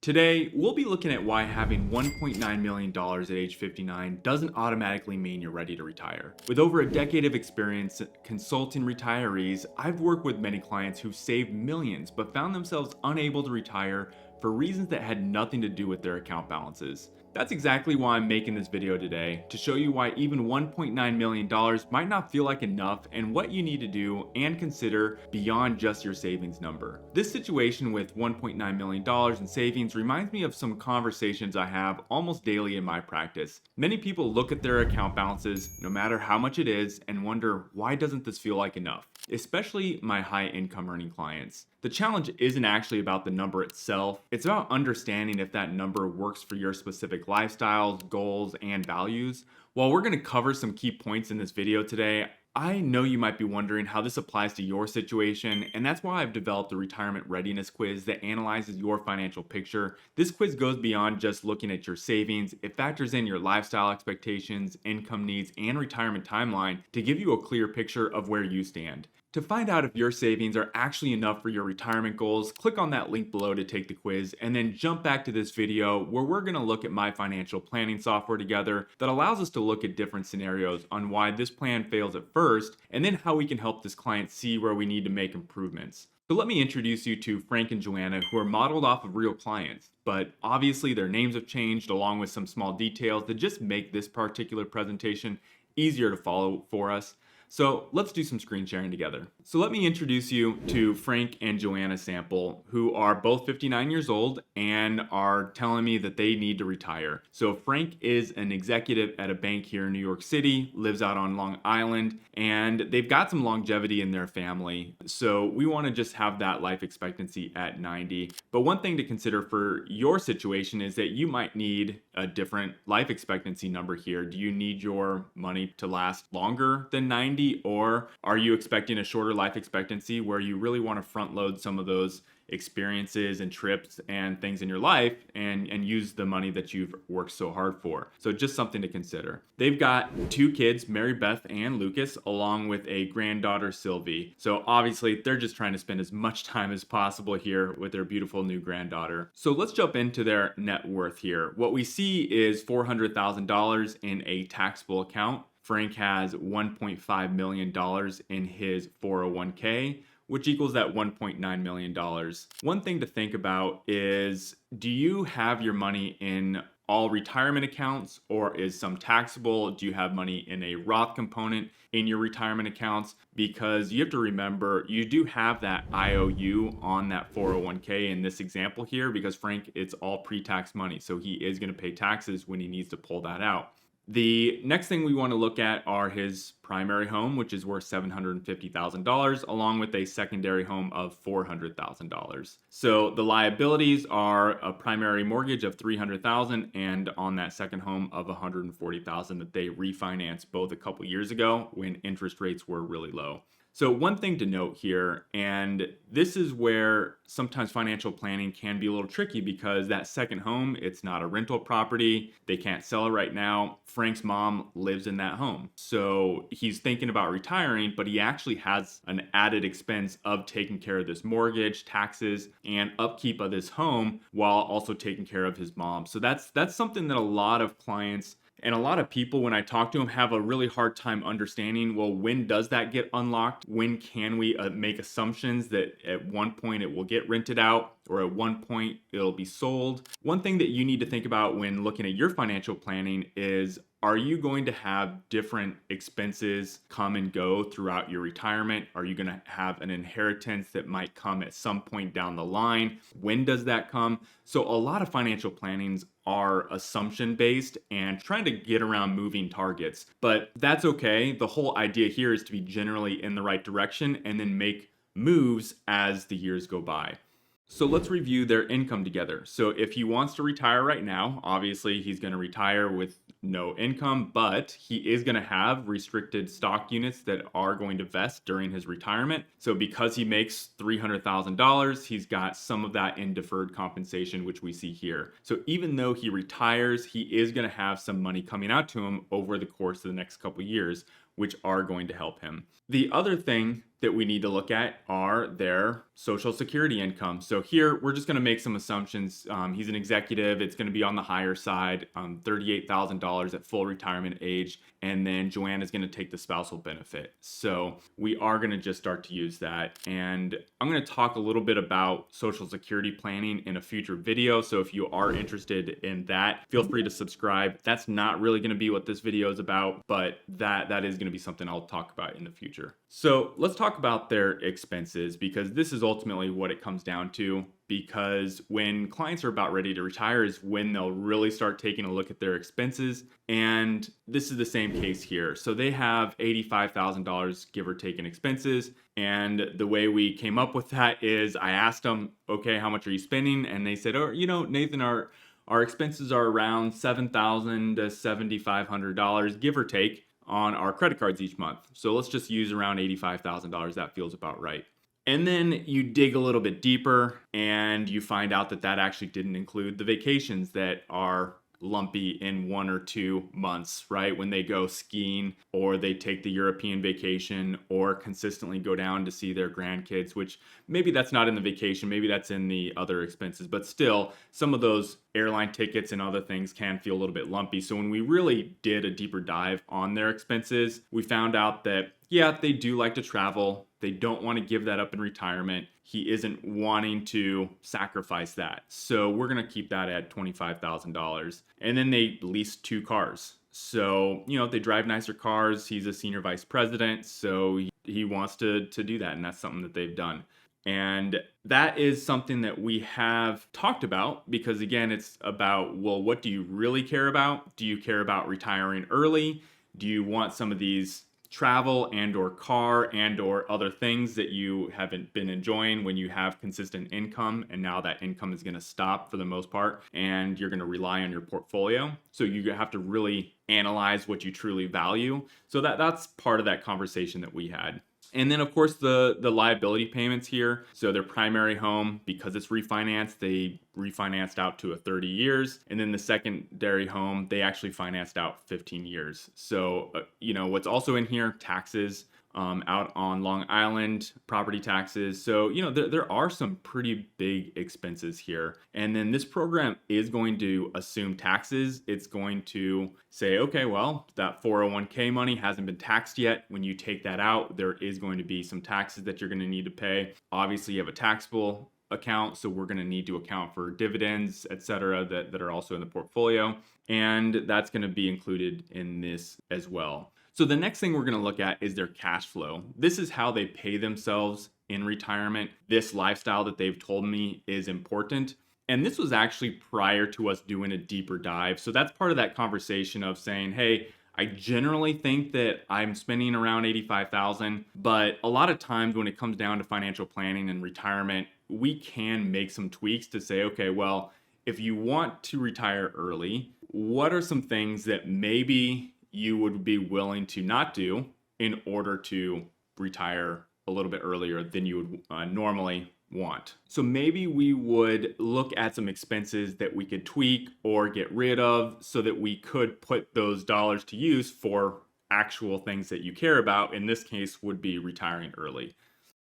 Today, we'll be looking at why having $1.9 million at age 59 doesn't automatically mean you're ready to retire. With over a decade of experience consulting retirees, I've worked with many clients who saved millions but found themselves unable to retire for reasons that had nothing to do with their account balances. That's exactly why I'm making this video today, to show you why even $1.9 million might not feel like enough and what you need to do and consider beyond just your savings number. This situation with $1.9 million in savings reminds me of some conversations I have almost daily in my practice. Many people look at their account balances, no matter how much it is, and wonder, why doesn't this feel like enough? Especially my high income earning clients. The challenge isn't actually about the number itself, it's about understanding if that number works for your specific lifestyles, goals, and values. While we're going to cover some key points in this video today, I know you might be wondering how this applies to your situation, and that's why I've developed a retirement readiness quiz that analyzes your financial picture. This quiz goes beyond just looking at your savings. It factors in your lifestyle expectations, income needs, and retirement timeline to give you a clear picture of where you stand. To find out if your savings are actually enough for your retirement goals, click on that link below to take the quiz and then jump back to this video where we're going to look at my financial planning software together that allows us to look at different scenarios on why this plan fails at first and then how we can help this client see where we need to make improvements. So let me introduce you to Frank and Joanna, who are modeled off of real clients, but obviously their names have changed along with some small details that just make this particular presentation easier to follow for us. So let's do some screen sharing together. So let me introduce you to Frank and Joanna Sample, who are both 59 years old and are telling me that they need to retire. So Frank is an executive at a bank here in New York City, lives out on Long Island, and they've got some longevity in their family. So we want to just have that life expectancy at 90. But one thing to consider for your situation is that you might need a different life expectancy number here. Do you need your money to last longer than 90? Or are you expecting a shorter life expectancy where you really want to front load some of those experiences and trips and things in your life and use the money that you've worked so hard for? So just something to consider. They've got two kids, Mary Beth and Lucas, along with a granddaughter, Sylvie. So obviously they're just trying to spend as much time as possible here with their beautiful new granddaughter. So let's jump into their net worth here. What we see is $400,000 in a taxable account. Frank has $1.5 million in his 401k, which equals that $1.9 million. One thing to think about is, do you have your money in all retirement accounts, or is some taxable? Do you have money in a Roth component in your retirement accounts? Because you have to remember, you do have that IOU on that 401k in this example here, because Frank, it's all pre-tax money. So he is going to pay taxes when he needs to pull that out. The next thing we want to look at are his primary home, which is worth $750,000, along with a secondary home of $400,000. So the liabilities are a primary mortgage of $300,000 and on that second home of $140,000 that they refinanced both a couple years ago when interest rates were really low. So one thing to note here, and this is where sometimes financial planning can be a little tricky because that second home, it's not a rental property. They can't sell it right now. Frank's mom lives in that home. So he's thinking about retiring, but he actually has an added expense of taking care of this mortgage, taxes, and upkeep of this home while also taking care of his mom. So that's something that a lot of clients and a lot of people, when I talk to them, have a really hard time understanding, well, when does that get unlocked? When can we make assumptions that at one point it will get rented out or at one point it'll be sold? One thing that you need to think about when looking at your financial planning is, are you going to have different expenses come and go throughout your retirement? Are you going to have an inheritance that might come at some point down the line? When does that come? So a lot of financial plannings are assumption based and trying to get around moving targets, but that's okay. The whole idea here is to be generally in the right direction and then make moves as the years go by. So let's review their income together. So if he wants to retire right now, obviously he's going to retire with no income, but he is going to have restricted stock units that are going to vest during his retirement. So because he makes $300,000, he's got some of that in deferred compensation, which we see here. So even though he retires, he is going to have some money coming out to him over the course of the next couple of years, which are going to help him. The other thing that we need to look at are their Social Security income. So here we're just going to make some assumptions. He's an executive. It's going to be on the higher side, $38,000 at full retirement age. And then Joanne is going to take the spousal benefit. So we are going to just start to use that. And I'm going to talk a little bit about Social Security planning in a future video. So if you are interested in that, feel free to subscribe. That's not really going to be what this video is about, but that is going to be something I'll talk about in the future. So let's talk about their expenses, because this is ultimately what it comes down to. Because when clients are about ready to retire is when they'll really start taking a look at their expenses. And this is the same case here. So they have $85,000 give or take in expenses. And the way we came up with that is I asked them, okay, how much are you spending? And they said, oh, Nathan, our expenses are around $7,000 to $7,500, give or take, on our credit cards each month. So let's just use around $85,000. That feels about right. And then you dig a little bit deeper and you find out that that actually didn't include the vacations that are lumpy in 1 or 2 months, right? When they go skiing or they take the European vacation or consistently go down to see their grandkids, which maybe that's not in the vacation, maybe that's in the other expenses, but still some of those airline tickets and other things can feel a little bit lumpy. So when we really did a deeper dive on their expenses, we found out that, yeah, they do like to travel. They don't want to give that up in retirement. He isn't wanting to sacrifice that. So we're going to keep that at $25,000. And then they lease 2 cars. So, they drive nicer cars. He's a senior vice president. So he wants to do that. And that's something that they've done. And that is something that we have talked about because, again, it's about, well, what do you really care about? Do you care about retiring early? Do you want some of these travel and or car and or other things that you haven't been enjoying when you have consistent income, and now that income is going to stop for the most part and you're going to rely on your portfolio? So you have to really analyze what you truly value. So that's part of that conversation that we had. And then, of course, the liability payments here. So their primary home, because it's refinanced, they refinanced out to 30 years. And then the secondary home, they actually financed out 15 years. So, what's also in here, taxes. Out on Long Island, property taxes. So, there are some pretty big expenses here. And then this program is going to assume taxes. It's going to say, okay, well, that 401k money hasn't been taxed yet. When you take that out, there is going to be some taxes that you're going to need to pay. Obviously, you have a taxable account, so we're going to need to account for dividends, etc., that are also in the portfolio. And that's going to be included in this as well. So the next thing we're going to look at is their cash flow. This is how they pay themselves in retirement. This lifestyle that they've told me is important. And this was actually prior to us doing a deeper dive. So that's part of that conversation of saying, hey, I generally think that I'm spending around $85,000, but a lot of times when it comes down to financial planning and retirement, we can make some tweaks to say, okay, well, if you want to retire early, what are some things that maybe you would be willing to not do in order to retire a little bit earlier than you would normally want? So maybe we would look at some expenses that we could tweak or get rid of so that we could put those dollars to use for actual things that you care about. In this case, would be retiring early.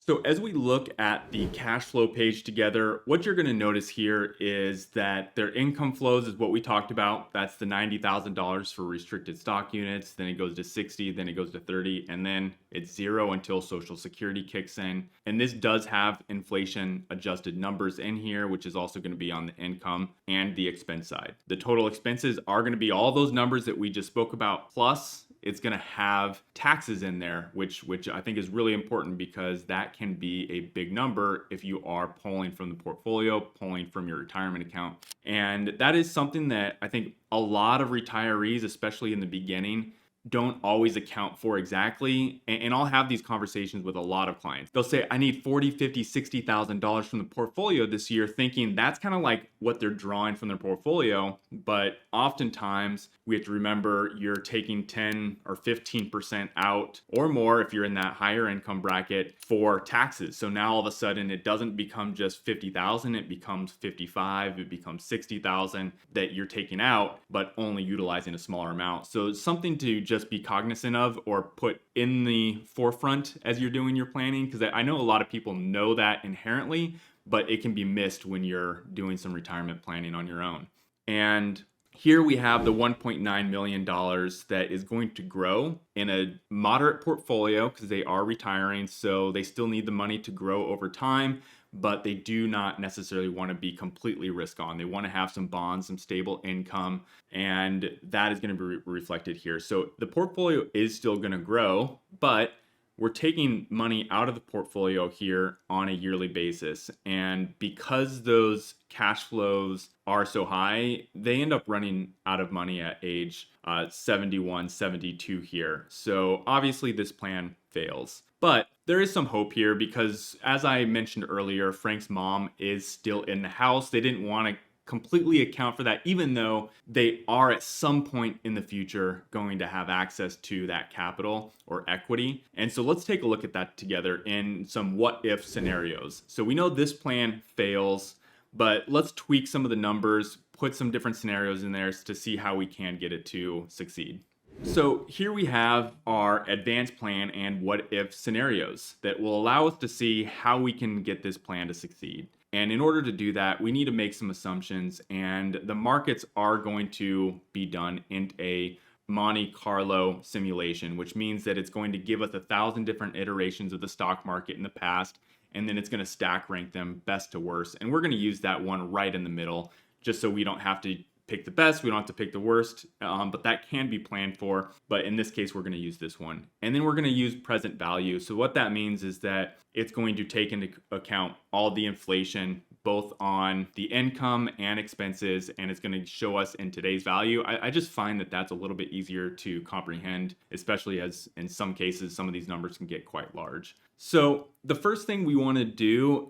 So as we look at the cash flow page together, what you're going to notice here is that their income flows is what we talked about. That's the $90,000 for restricted stock units. Then it goes to 60, then it goes to 30, and then it's 0 until Social Security kicks in. And this does have inflation adjusted numbers in here, which is also going to be on the income and the expense side. The total expenses are going to be all those numbers that we just spoke about, plus it's going to have taxes in there, which I think is really important because that can be a big number if you are pulling from the portfolio, pulling from your retirement account. And that is something that I think a lot of retirees, especially in the beginning, don't always account for exactly. And I'll have these conversations with a lot of clients. They'll say, I need $40, $50, $60,000 from the portfolio this year, thinking that's kind of like what they're drawing from their portfolio. But oftentimes we have to remember you're taking 10 or 15% out or more if you're in that higher income bracket for taxes. So now all of a sudden it doesn't become just 50,000, it becomes 55, it becomes 60,000 that you're taking out, but only utilizing a smaller amount. So it's something to just be cognizant of or put in the forefront as you're doing your planning, because I know a lot of people know that inherently, but it can be missed when you're doing some retirement planning on your own. And here we have the $1.9 million that is going to grow in a moderate portfolio because they are retiring, so they still need the money to grow over time, but they do not necessarily want to be completely risk on. They want to have some bonds, some stable income, and that is going to be reflected here. So the portfolio is still going to grow, but we're taking money out of the portfolio here on a yearly basis. And because those cash flows are so high, they end up running out of money at age 71, 72 here. So obviously this plan fails. But there is some hope here because, as I mentioned earlier, Frank's mom is still in the house. They didn't want to completely account for that, even though they are at some point in the future going to have access to that capital or equity. And so let's take a look at that together in some what if scenarios. So we know this plan fails, but let's tweak some of the numbers, put some different scenarios in there to see how we can get it to succeed. So here we have our advanced plan and what if scenarios that will allow us to see how we can get this plan to succeed. And in order to do that, we need to make some assumptions, and the markets are going to be done in a Monte Carlo simulation, which means that it's going to give us 1,000 different iterations of the stock market in the past, and then it's going to stack rank them best to worst. And we're going to use that one right in the middle, just so we don't have to pick the best, we don't have to pick the worst, but that can be planned for. But in this case, we're going to use this one. And then we're going to use present value. So what that means is that it's going to take into account all the inflation, both on the income and expenses, and it's going to show us in today's value. I just find that that's a little bit easier to comprehend, especially as in some cases, some of these numbers can get quite large. So the first thing we want to do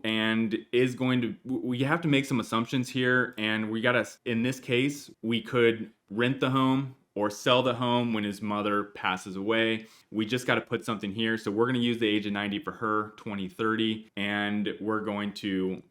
we have to make some assumptions here, and we got to, in this case, we could rent the home or sell the home when his mother passes away. We just got to put something here. So we're going to use the age of 90 for her, 2030, and we're going to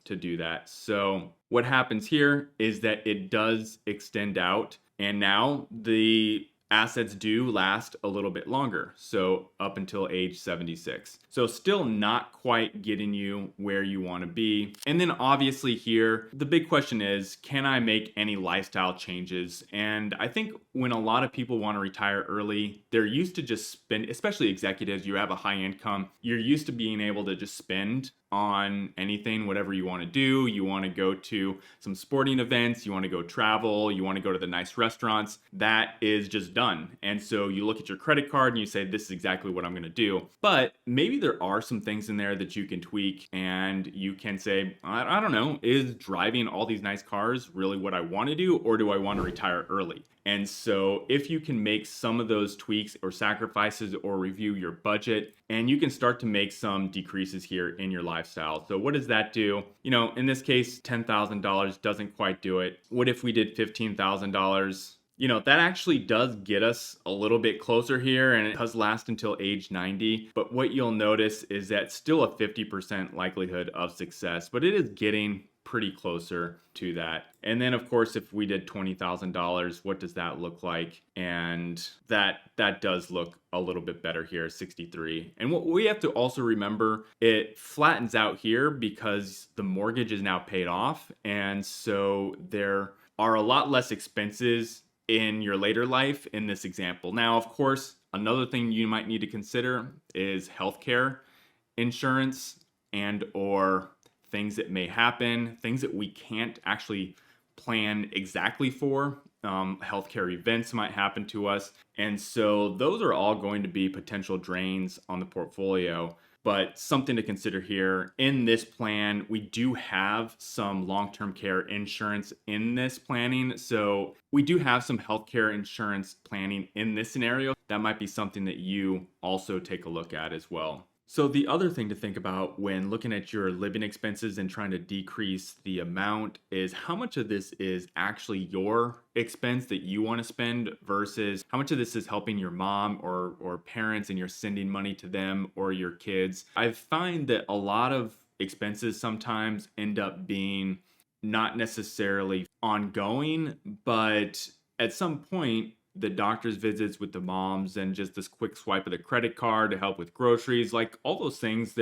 do that. So what happens here is that it does extend out, and now the assets do last a little bit longer, so up until age 76. So still not quite getting you where you want to be. And then obviously here, the big question is, can I make any lifestyle changes? And I think when a lot of people want to retire early, they're used to just spend, especially executives, you have a high income, you're used to being able to just spend on anything, whatever you want to do. You want to go to some sporting events, you want to go travel, you want to go to the nice restaurants. That is just done. And so you look at your credit card and you say, this is exactly what I'm going to do. But maybe there are some things in there that you can tweak, and you can say, I don't know, is driving all these nice cars really what I want to do, or do I want to retire early? And so if you can make some of those tweaks or sacrifices or review your budget, and you can start to make some decreases here in your lifestyle. So what does that do? You know, in this case, $10,000 doesn't quite do it. What if we did $15,000? You know, that actually does get us a little bit closer here, and it does last until age 90. But what you'll notice is that still a 50% likelihood of success, but it is getting pretty closer to that. And then of course, if we did $20,000, what does that look like? And that does look a little bit better here, 63. And what we have to also remember, it flattens out here because the mortgage is now paid off. And so there are a lot less expenses in your later life in this example. Now, of course, another thing you might need to consider is healthcare insurance and or things that may happen, things that we can't actually plan exactly for. Healthcare events might happen to us. And so those are all going to be potential drains on the portfolio. But something to consider here, in this plan, we do have some long-term care insurance in this planning. So we do have some healthcare insurance planning in this scenario. That might be something that you also take a look at as well. So the other thing to think about when looking at your living expenses and trying to decrease the amount is how much of this is actually your expense that you want to spend versus how much of this is helping your mom or parents and you're sending money to them or your kids. I find that a lot of expenses sometimes end up being not necessarily ongoing, but at some point the doctor's visits with the moms and just this quick swipe of the credit card to help with groceries, like all those things,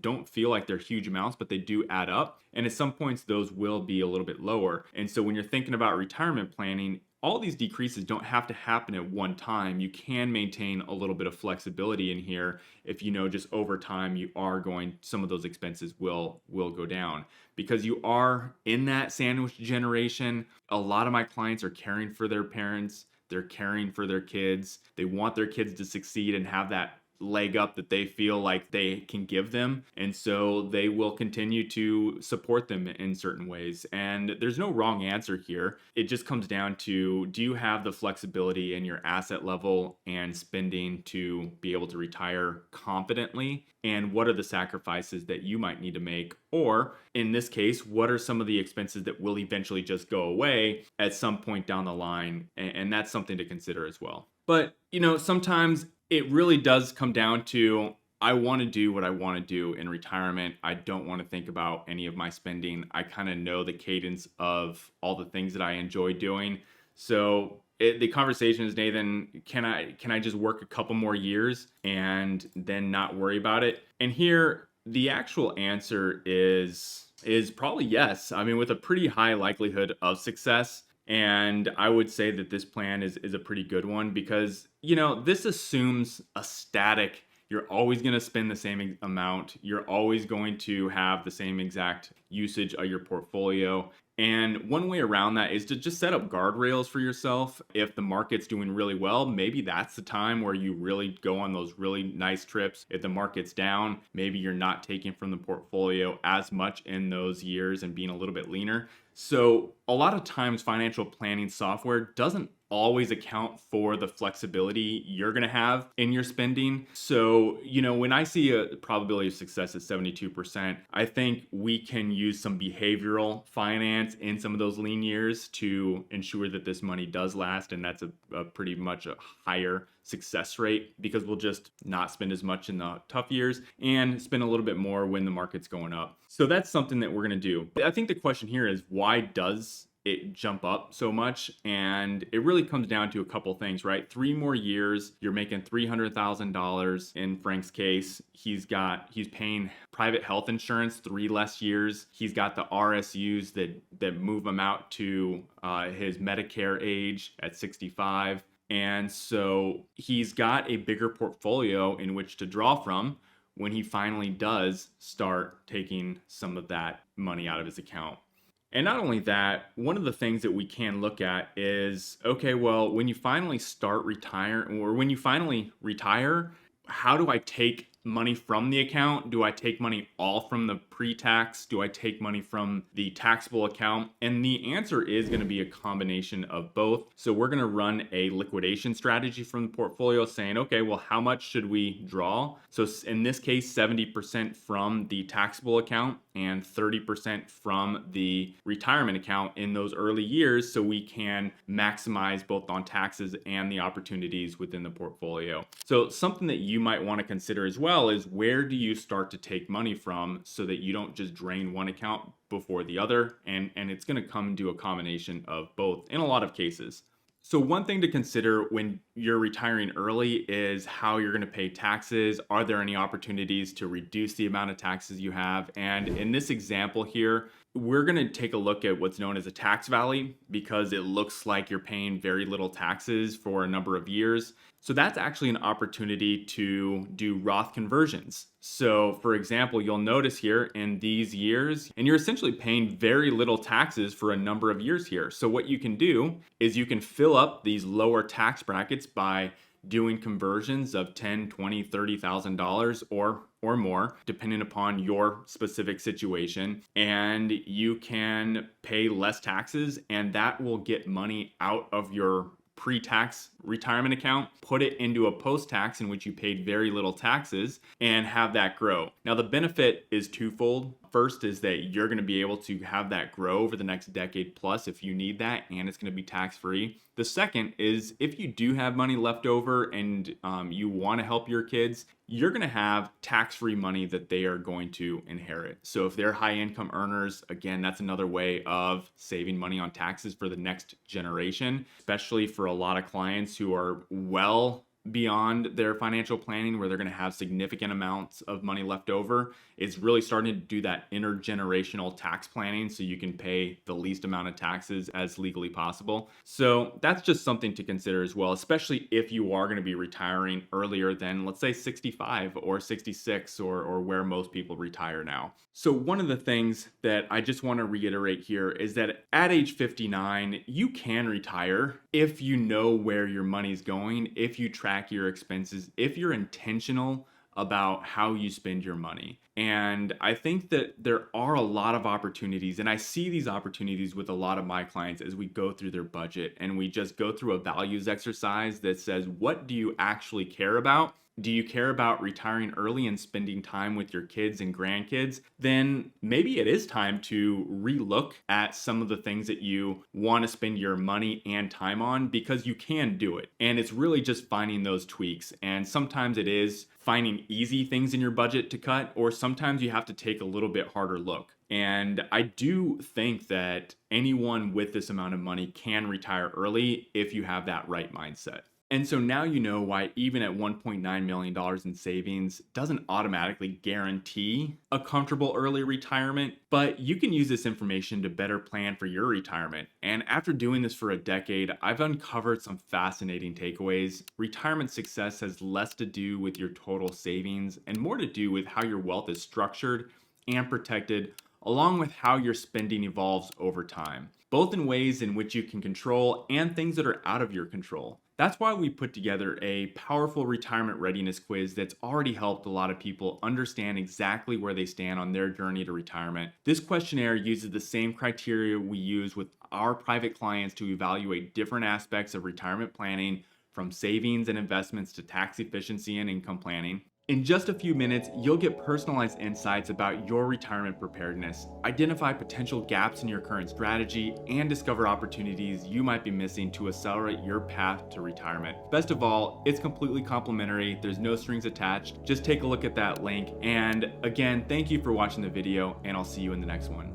don't feel like they're huge amounts, but they do add up. And at some points, those will be a little bit lower. And so when you're thinking about retirement planning, all these decreases don't have to happen at one time. You can maintain a little bit of flexibility in here if you know just over time some of those expenses will go down because you are in that sandwich generation. A lot of my clients are caring for their parents, they're caring for their kids. They want their kids to succeed and have that leg up that they feel like they can give them. And so they will continue to support them in certain ways. And there's no wrong answer here. It just comes down to, do you have the flexibility in your asset level and spending to be able to retire confidently? And what are the sacrifices that you might need to make? Or in this case, what are some of the expenses that will eventually just go away at some point down the line? And that's something to consider as well. But, sometimes it really does come down to, I want to do what I want to do in retirement. I don't want to think about any of my spending. I kind of know the cadence of all the things that I enjoy doing. So the conversation is, Nathan, can I just work a couple more years and then not worry about it? And here, the actual answer is probably yes. I mean, with a pretty high likelihood of success. And I would say that this plan is a pretty good one because, this assumes a static, you're always going to spend the same amount. You're always going to have the same exact usage of your portfolio. And one way around that is to just set up guardrails for yourself. If the market's doing really well, maybe that's the time where you really go on those really nice trips. If the market's down, maybe you're not taking from the portfolio as much in those years and being a little bit leaner. So a lot of times financial planning software doesn't always account for the flexibility you're going to have in your spending. So, when I see a probability of success at 72%, I think we can use some behavioral finance in some of those lean years to ensure that this money does last. And that's a pretty much a higher success rate because we'll just not spend as much in the tough years and spend a little bit more when the market's going up. So that's something that we're going to do. I think the question here is, why does it jump up so much? And it really comes down to a couple things, right? 3 more years, you're making $300,000 in Frank's case. He's paying private health insurance 3 less years. He's got the RSUs that move him out to his Medicare age at 65. And so he's got a bigger portfolio in which to draw from when he finally does start taking some of that money out of his account. And not only that, one of the things that we can look at is, okay, well, when you finally start retiring, or when you finally retire, how do I take money from the account? Do I take money all from the pre-tax? Do I take money from the taxable account? And the answer is going to be a combination of both. So we're going to run a liquidation strategy from the portfolio saying, okay, well, how much should we draw? So in this case, 70% from the taxable account and 30% from the retirement account in those early years, so we can maximize both on taxes and the opportunities within the portfolio. So something that you might want to consider as well is, where do you start to take money from so that you don't just drain one account before the other? And it's going to come to a combination of both in a lot of cases. So one thing to consider when you're retiring early is how you're going to pay taxes. Are there any opportunities to reduce the amount of taxes you have? And in this example here, we're going to take a look at what's known as a tax valley because it looks like you're paying very little taxes for a number of years. So that's actually an opportunity to do Roth conversions. So for example, you'll notice here in these years, and you're essentially paying very little taxes for a number of years here. So what you can do is you can fill up these lower tax brackets by doing conversions of $10,000, $20,000, $30,000 or more, depending upon your specific situation. And you can pay less taxes, and that will get money out of your pre-tax retirement account, put it into a post-tax in which you paid very little taxes, and have that grow. Now, the benefit is twofold. First is that you're going to be able to have that grow over the next decade plus if you need that, and it's going to be tax free. The second is if you do have money left over and you want to help your kids, you're going to have tax-free money that they are going to inherit. So if they're high income earners, again, that's another way of saving money on taxes for the next generation, especially for a lot of clients who are well beyond their financial planning where they're going to have significant amounts of money left over. It's really starting to do that intergenerational tax planning so you can pay the least amount of taxes as legally possible. So that's just something to consider as well, especially if you are going to be retiring earlier than, let's say, 65 or 66 or where most people retire now. So one of the things that I just want to reiterate here is that at age 59, you can retire if you know where your money's going, if you track your expenses, if you're intentional about how you spend your money. And I think that there are a lot of opportunities, and I see these opportunities with a lot of my clients as we go through their budget and we just go through a values exercise that says, what do you actually care about? Do you care about retiring early and spending time with your kids and grandkids? Then maybe it is time to relook at some of the things that you want to spend your money and time on, because you can do it. And it's really just finding those tweaks. And sometimes it is finding easy things in your budget to cut, or sometimes you have to take a little bit harder look. And I do think that anyone with this amount of money can retire early if you have that right mindset. And so now you know why even at $1.9 million in savings doesn't automatically guarantee a comfortable early retirement, but you can use this information to better plan for your retirement. And after doing this for a decade, I've uncovered some fascinating takeaways. Retirement success has less to do with your total savings and more to do with how your wealth is structured and protected, along with how your spending evolves over time, both in ways in which you can control and things that are out of your control. That's why we put together a powerful retirement readiness quiz that's already helped a lot of people understand exactly where they stand on their journey to retirement. This questionnaire uses the same criteria we use with our private clients to evaluate different aspects of retirement planning, from savings and investments to tax efficiency and income planning. In just a few minutes, you'll get personalized insights about your retirement preparedness, identify potential gaps in your current strategy, and discover opportunities you might be missing to accelerate your path to retirement. Best of all, it's completely complimentary. There's no strings attached. Just take a look at that link. And again, thank you for watching the video, and I'll see you in the next one.